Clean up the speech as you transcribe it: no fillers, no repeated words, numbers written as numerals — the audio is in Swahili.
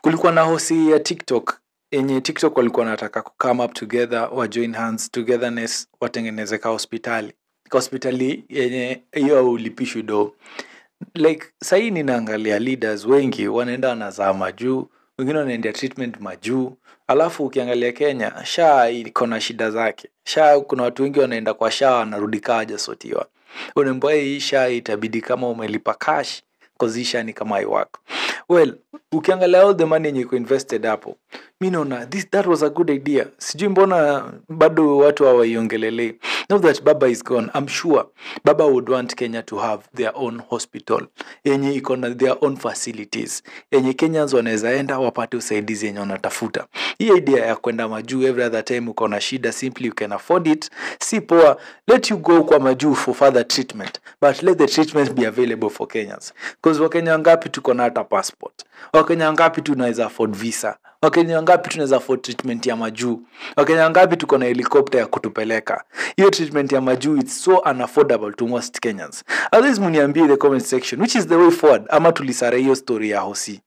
kulikuwa na hosi ya TikTok yenye TikTok walikuwa wanataka ku come up together wa join hands togetherness watengeneze ka hospitali yenye hiyo ulipishwi do. Like sahi ninaangalia leaders wengi wanaenda wanazaa majuu, wengine wanaendea treatment majuu. Alafu ukiangalia Kenya SHA iko na shida zake. SHA kuna watu wengi wanaenda kwa SHA wanarudi kaa hawajasotiwa. Unaambiwa hii SHA itabidi kama umelipa cash cause hii SHA ni kama haiwork. Well, ukiangalia all the money yenye iko invested hapo, mimi naona that was a good idea. Sijui mbona bado watu hawaiongelelei. Now that Baba is gone, I'm sure Baba would want Kenya to have their own hospital yenye iko na their own facilities yenye Kenyans wanaweza enda wapate usaidizi yenye wanatafuta. Hii idea ya kwenda majuu every other time uko na shida, simply you can afford it, si poa. Let you go kwa majuu for further treatment, but let the treatment be available for Kenyans, because Wakenya ngapi tuko na hata passport? Wakenya ngapi tunaweza afford visa? Wakenya ngapi tunaweza afford treatment ya majuu? Wakenya ngapi tuko na helicopter ya kutupeleka? Hiyo treatment ya majuu it's so unaffordable to most Kenyans. At least mniambie the comment section which is the way forward, ama tulisare hiyo story ya hosi.